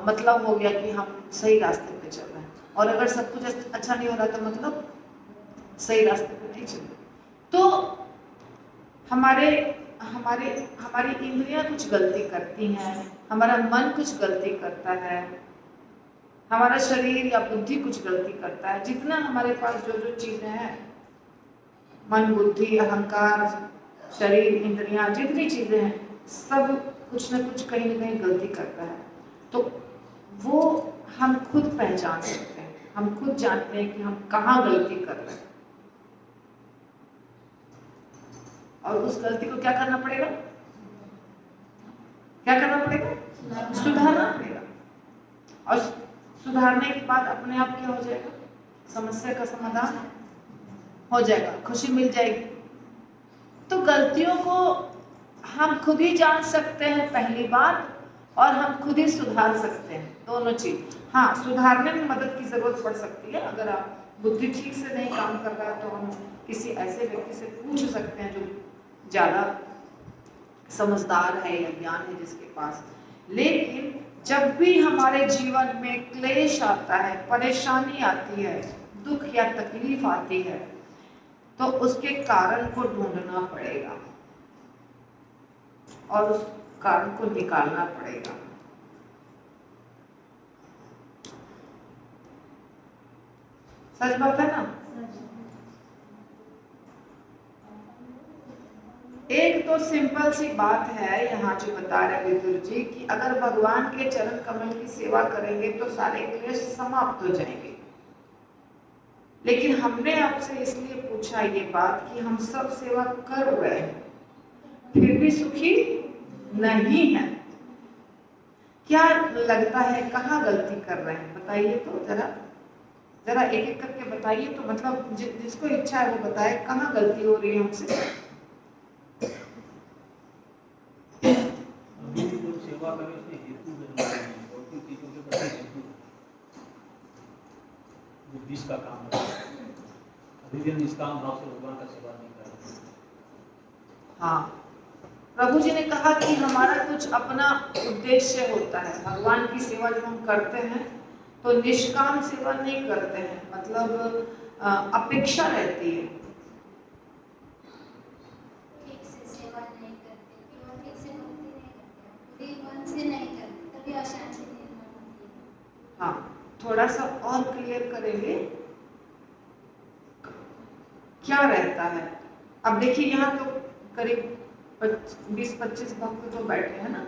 मतलब हो गया कि हम सही रास्ते पे चल रहे हैं। और अगर सब कुछ अच्छा नहीं हो रहा तो मतलब सही रास्ते पे नहीं चल रहे। तो हमारी इंद्रियां कुछ गलती करती हैं, हमारा मन कुछ गलती करता है, हमारा शरीर या बुद्धि कुछ गलती करता है। जितना हमारे पास जो जो चीजें हैं, मन, बुद्धि, अहंकार, शरीर, इंद्रियां, जितनी चीजें हैं, सब कुछ न कुछ कहीं न कहीं गलती करता है। तो वो हम खुद पहचान सकते हैं, हम खुद जानते हैं कि हम कहाँ गलती कर रहे हैं, और उस गलती को क्या करना पड़ेगा? क्या करना पड़ेगा? सुधारना पड़ेगा। और सुधारने के बाद अपने आप क्या हो जाएगा? समस्या का समाधान हो जाएगा, खुशी मिल जाएगी। तो गलतियों को हम खुद ही जान सकते हैं पहली बात, और हम खुद ही सुधार सकते हैं, दोनों चीज। हाँ, सुधारने में मदद की जरूरत पड़ सकती है। अगर आप बुद्धि ठीक से नहीं काम कर रहा है तो हम किसी ऐसे व्यक्ति से पूछ सकते हैं जो ज्यादा समझदार है या ज्ञान है जिसके पास। लेकिन जब भी हमारे जीवन में क्लेश आता है, परेशानी आती है, दुख या तकलीफ आती है, तो उसके कारण को ढूंढना पड़ेगा और उस कारण को निकालना पड़ेगा। सच बात है ना। एक तो सिंपल सी बात है यहाँ जो बता रहे विदुर जी कि अगर भगवान के चरण कमल की सेवा करेंगे तो सारे क्लेश समाप्त हो जाएंगे। लेकिन हमने आपसे इसलिए पूछा ये बात कि हम सब सेवा कर रहे हैं फिर भी सुखी नहीं है। क्या लगता है कहाँ गलती कर रहे हैं बताइए तो जरा जरा एक एक करके बताइए तो मतलब जिसको इच्छा है वो बताए कहाँ गलती हो रही है हमसे। सेवा करें उसमें हेतु जरूरी है और कुछ चीजों के प्रति हेतु जो बीच का काम है। अभी भी हम निष्काम भाव से भगवान का सेवा नहीं कर रहे। हाँ प्रभु जी ने कहा कि हमारा कुछ अपना उद्देश्य होता है। भगवान की सेवा जब हम करते हैं तो निष्काम सेवा नहीं करते हैं, मतलब अपेक्षा रहती है। ठीक से सेवा नहीं करते, केवल ठीक से भक्ति नहीं करते, पूरी मन से नहीं करते, तभी अशांति निर्माण होती है। हाँ थोड़ा सा और क्लियर करेंगे क्या रहता है। अब देखिए यहाँ तो करीब 20-25 भक्त तो बैठे हैं ना,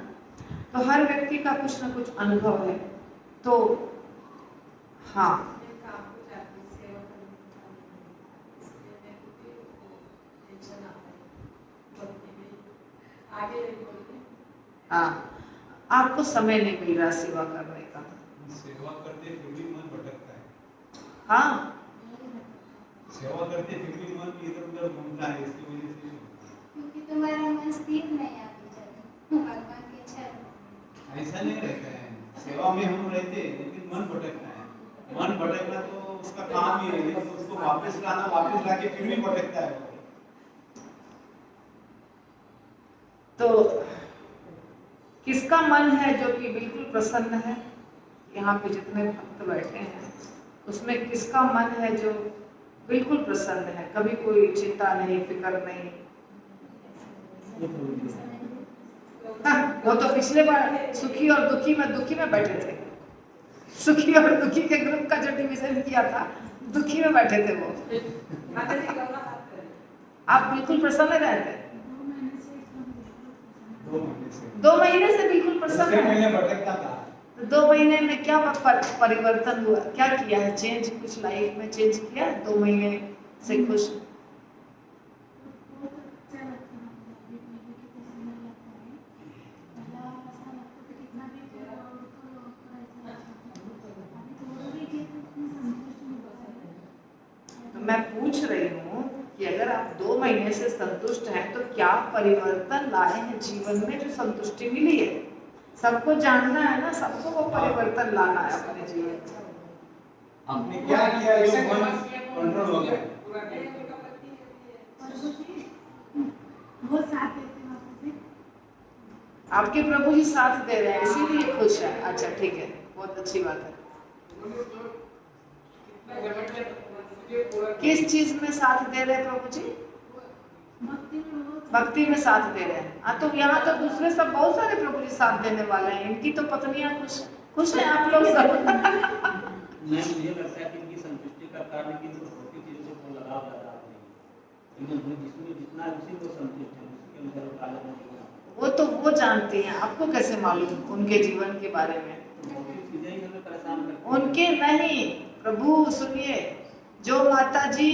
तो हर व्यक्ति का कुछ ना कुछ अनुभव है। तो हाँ हाँ आपको समय नहीं मिल रहा सेवा करने का। सेवा करते फिर भी मन भटकता है। हाँ सेवा करते फिर भी मन इधर उधर घूमता है, इसकी वजह से क्योंकि तुम्हारा मन स्थिर नहीं है अभी तक भगवान की इच्छा है। ऐसा नहीं रहता है। सेवा में हम रहते हैं लेकिन मन भटकता है। मन भटकना तो उसका काम ही है, लेकिन उसको वापस लाना, वापस लाके फिर भी भटकता है। तो किसका मन है जो कि बिल्कुल प्रसन्न है? यहाँ पे जितने भक्त बैठे हैं उसमें किसका मन है जो बिल्कुल प्रसन्न है, कभी कोई चिंता नहीं, फिक्र नहीं? वो तो पिछले बार सुखी और दुखी में बैठे थे। सुखी और दुखी के ग्रुप का जो डिवीजन किया था, दुखी में बैठे थे वो। आप बिल्कुल प्रसन्न रहते? 2 महीने से बिल्कुल प्रसन्न है। महीने भटकता था। 2 महीने में क्या परिवर्तन हुआ, क्या किया है? चेंज कुछ लाइफ में चेंज किया 2 महीने से? खुश तो मैं पूछ रही हूँ कि अगर आप 2 महीने से संतुष्ट हैं तो क्या परिवर्तन लाए हैं जीवन में जो संतुष्टि मिली है? सबको जानना है ना, सबको वो परिवर्तन लाना है अपने जीवन में। आपने क्या किया जो मन कंट्रोल हो गया? वो साथ देते हैं। आपके प्रभु जी साथ दे रहे हैं इसीलिए खुश है। अच्छा ठीक है, बहुत अच्छी बात है। किस चीज में साथ दे रहे हैं प्रभु जी? भक्ति में साथ दे रहे हैं। हाँ तो यहाँ तो दूसरे सब बहुत सारे प्रभु जी साथ देने वाले हैं, इनकी तो पत्नियां खुश हैं आप लोग सब। नहीं, मुझे लगता है कि इनकी संतुष्टि का कारण की भौतिक चीजों से कोई लगाव ज्यादा नहीं, लेकिन जिसमें जितना है उसी को संतुष्ट है, उसके अनुसार वो पालन नहीं करता। वो तो वो जानते हैं, आपको कैसे मालूम उनके जीवन के बारे में? भौतिक चीजें ही हमें परेशान करती हैं। उनके नहीं, प्रभु सुनिए, जो माता जी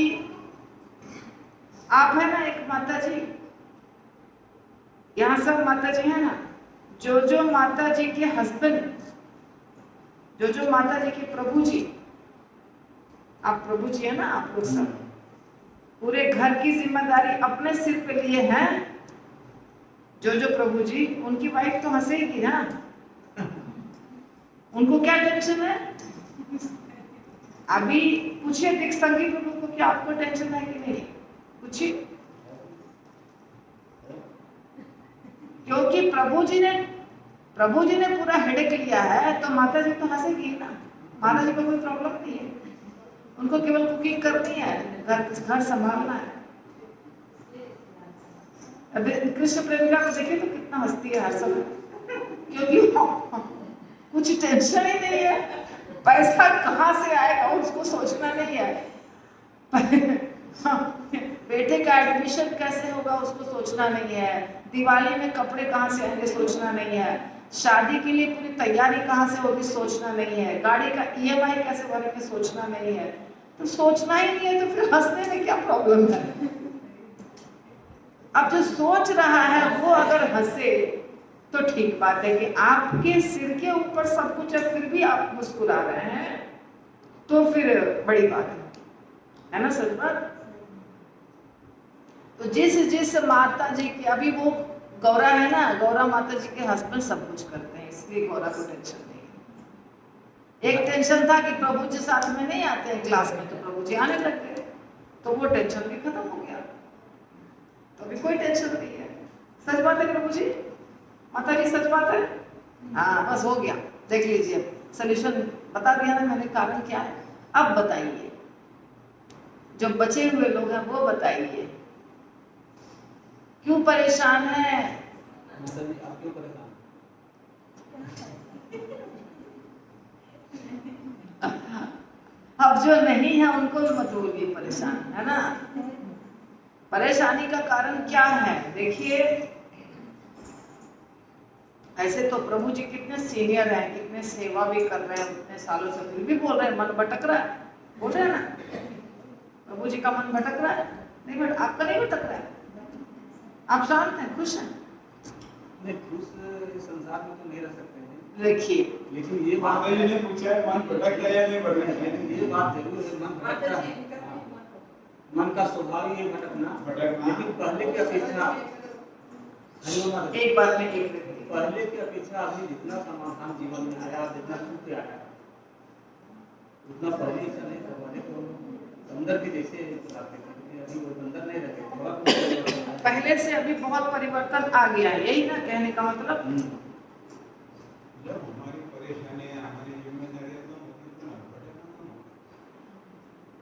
आप है ना, एक माता जी, यहाँ सब माता जी है ना, जो माता जी के हस्बैंड, जो माता जी के प्रभु जी, आप प्रभु जी है ना, आप लोग सब पूरे घर की जिम्मेदारी अपने सिर पे लिए हैं। जो प्रभु जी, उनकी वाइफ तो हंसेगी ना, उनको क्या टेंशन है? अभी पूछिए दिख संगी प्रभु को क्या आपको टेंशन है कि नहीं? पूछिए, क्योंकि प्रभु जी ने पूरा हेडेक लिया है, तो माता जी तो हंसेगी ना। माता जी को कोई प्रॉब्लम नहीं है, उनको केवल कुकिंग करनी है, घर संभालना है। अभी कृष्ण प्रेमिका को देखिए तो कितना हंसती है हर समय, क्योंकि कुछ टेंशन ही नहीं है। पैसा कहाँ से आएगा उसको सोचना नहीं है। बेटे का एडमिशन कैसे होगा उसको सोचना नहीं है। दिवाली में कपड़े कहाँ से आएंगे सोचना नहीं है। शादी के लिए पूरी तैयारी कहाँ से होगी सोचना नहीं है। गाड़ी का EMI कैसे भरेंगे सोचना नहीं है। तो सोचना ही नहीं है तो फिर हंसने में क्या प्रॉब्लम है। अब जो सोच रहा है वो अगर हंसे तो ठीक बात है कि आपके सिर के ऊपर सब कुछ है फिर भी आप मुस्कुरा रहे हैं तो फिर बड़ी बात है ना, सच बात। तो जिस माता जी की अभी वो गौरा है ना, गौरा माता जी के हस्बैंड सब कुछ करते हैं इसलिए गौरा को टेंशन नहीं है। एक टेंशन था कि प्रभु जी साथ में नहीं आते हैं क्लास में तो प्रभु जी आने लग गए तो वो टेंशन भी खत्म हो गया, तो अभी कोई टेंशन नहीं है। सच बात है प्रभु जी, माता जी सच बात है। हाँ बस हो गया, देख लीजिए सोल्यूशन बता दिया ना मैंने, कारण क्या है। अब बताइए जो बचे हुए लोग हैं वो बताइए क्यों परेशान है। आप क्यों परेशान? अब जो नहीं है उनको भी मत बोलिए परेशान, है ना। परेशानी का कारण क्या है देखिए। ऐसे तो प्रभु जी कितने सीनियर हैं, कितने सेवा भी कर रहे हैं उतने सालों से, फिर भी बोल रहे हैं मन भटक रहा है। बोल रहे हैं ना प्रभु जी का मन भटक रहा है। नहीं बट आपका नहीं भटक रहा है, आप शांत हैं, खुश हैं। नहीं खुश संसार में तो नहीं रह सकते हैं। देखिए लेकिन ये बात माता जी ने पूछा है मन भटक रहा है या नहीं भटक रहा है। लेकिन ये बात जरूर है, मन भटक रहा है। मन का स्वभाव ही है भटकना। लेकिन पहले की अपेक्षा एक बात में एक पहले की अपेक्षा अभी जितना समाधान जीवन में आया, जितना सुख आया, उतना पहले ऐसा नहीं था। पहले तो अंदर के जैसे रहते थे, अभी वो अंदर नहीं रहते। थोड़ा पहले से अभी बहुत परिवर्तन आ गया है, यही ना कहने का मतलब। जब हमारी परेशानी हमारी जिम्मेदारी तो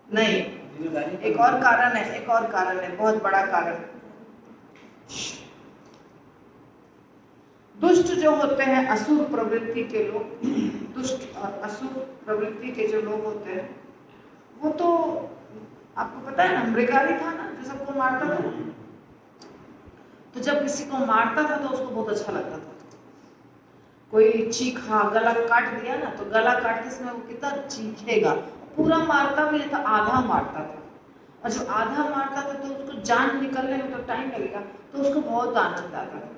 नहीं, एक और कारण है, एक और कारण है, बहुत बड़ा कारण। दुष्ट जो होते हैं, असुर प्रवृत्ति के लोग, दुष्ट और असुर प्रवृत्ति के जो लोग होते हैं वो तो आपको पता है ना, मृगारी था ना जो सबको मारता था। तो जब किसी को मारता था तो उसको बहुत अच्छा लगता था। कोई चीखा, गला काट दिया ना तो गला काटते समय वो कितना चीखेगा। पूरा मारता भी नहीं था, आधा मारता था। और जब आधा मारता था तो उसको जान निकलने में तो टाइम लगेगा, तो उसको बहुत आनंद आता था।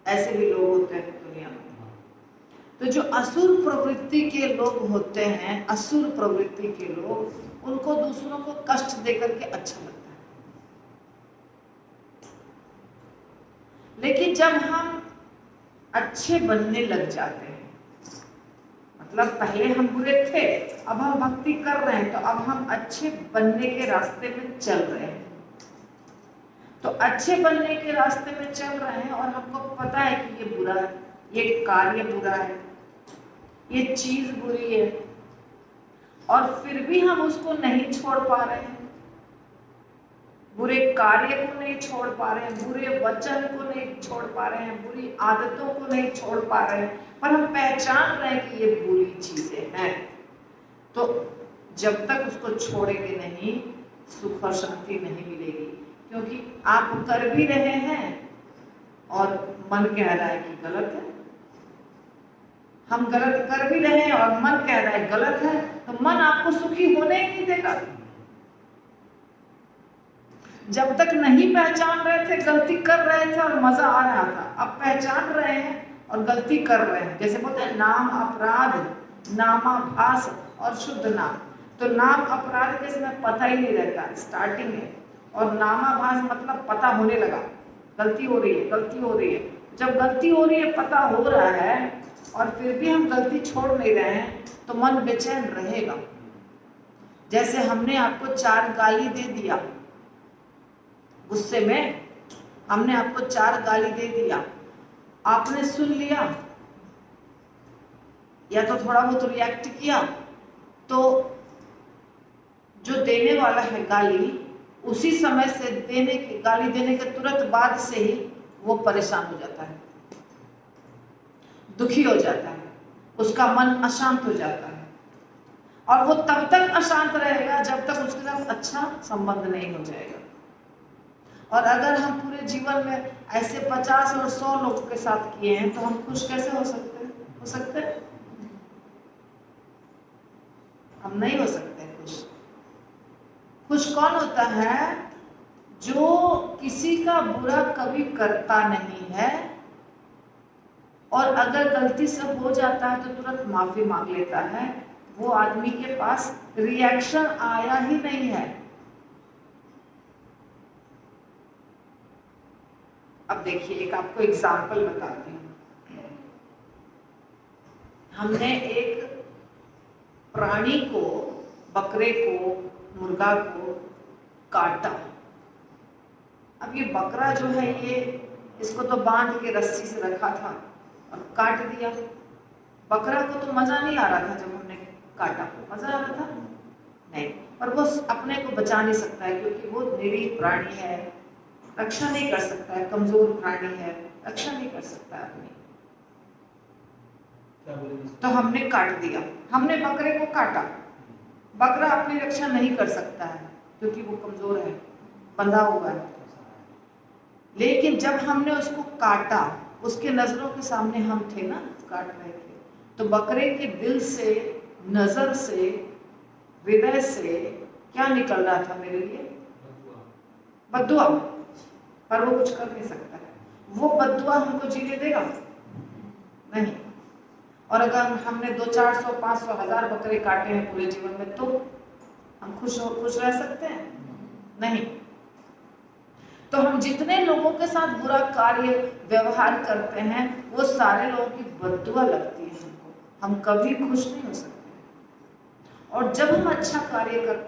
ऐसे भी लोग होते हैं दुनिया में। तो जो असुर प्रवृत्ति के लोग होते हैं, असुर प्रवृत्ति के लोग, उनको दूसरों को कष्ट देकर के अच्छा लगता है। लेकिन जब हम अच्छे बनने लग जाते हैं, मतलब पहले हम बुरे थे, अब हम भक्ति कर रहे हैं, तो अब हम अच्छे बनने के रास्ते में चल रहे हैं। तो अच्छे बनने के रास्ते में चल रहे हैं और हमको पता है कि ये बुरा है, ये कार्य बुरा है, ये चीज बुरी है, और फिर भी हम उसको नहीं छोड़ पा रहे हैं। बुरे कार्य को नहीं छोड़ पा रहे हैं, बुरे वचन को नहीं छोड़ पा रहे हैं, बुरी आदतों को नहीं छोड़ पा रहे हैं, पर हम पहचान रहे हैं कि ये बुरी चीजें हैं। तो जब तक उसको छोड़ेंगे नहीं, सुख और शांति नहीं मिलेगी। क्योंकि आप कर भी रहे हैं और मन कह रहा है कि गलत है। हम गलत कर भी रहे हैं और मन कह रहा है गलत है, तो मन आपको सुखी होने ही नहीं देगा। जब तक नहीं पहचान रहे थे, गलती कर रहे थे और मजा आ रहा था, अब पहचान रहे हैं और गलती कर रहे हैं। जैसे बोलते हैं नाम अपराध, नामाभास और शुद्ध नाम। तो नाम अपराध के समय पता ही नहीं रहता स्टार्टिंग में, और नामाभास मतलब पता होने लगा, गलती हो रही है, गलती हो रही है। जब गलती हो रही है, पता हो रहा है और फिर भी हम गलती छोड़ नहीं रहे हैं, तो मन बेचैन रहेगा। जैसे हमने आपको 4 गाली दे दिया, गुस्से में हमने आपको 4 गाली दे दिया, आपने सुन लिया या तो थोड़ा बहुत रिएक्ट किया, तो जो देने वाला है गाली, उसी समय से गाली देने के तुरंत बाद से ही वो परेशान हो जाता है, दुखी हो जाता है। उसका मन अशांत हो जाता है, और वो तब तक अशांत रहेगा जब तक उसके साथ अच्छा संबंध नहीं हो जाएगा। और अगर हम पूरे जीवन में ऐसे 50 और 100 लोगों के साथ किए हैं तो हम खुश कैसे हो सकते हैं? हो सकते हैं? हम नहीं हो सकते खुश। खुश कौन होता है? जो किसी का बुरा कभी करता नहीं है, और अगर गलती से हो जाता है तो तुरंत माफी मांग लेता है। वो आदमी के पास रिएक्शन आया ही नहीं है। अब देखिए, एक आपको एग्जाम्पल बताती हूँ। हमने एक प्राणी को, बकरे को, मुर्गा को काटा। अब ये बकरा जो है, ये इसको तो बांध के रस्सी से रखा था और काट दिया। बकरा को तो मजा नहीं आ रहा था जब हमने काटा। मजा आ रहा था? नहीं। पर वो अपने को बचा नहीं सकता है, क्योंकि वो निरीह प्राणी है, रक्षा नहीं कर सकता है, कमजोर प्राणी है, रक्षा नहीं कर सकता है अपनी। तो हमने काट दिया, हमने बकरे को काटा। बकरा अपनी रक्षा नहीं कर सकता है क्योंकि वो कमजोर है, बंधा हुआ है। लेकिन जब हमने उसको काटा, उसके नजरों के सामने हम थे ना, काट रहे थे, तो बकरे के दिल से, नजर से, हृदय से क्या निकल रहा था मेरे लिए? बद्दुआ। पर वो कुछ कर नहीं सकता है। वो बद्दुआ हमको जीने देगा? नहीं। और अगर हमने 200, 400, 500, 1000 बकरे काटे हैं पूरे जीवन में, तो हम खुश रह सकते हैं? नहीं। तो हम जितने लोगों के साथ बुरा कार्य व्यवहार करते हैं, वो सारे लोगों की बद्दुआ लगती है हमको। हम कभी खुश नहीं हो सकते। और जब हम अच्छा कार्य करते हैं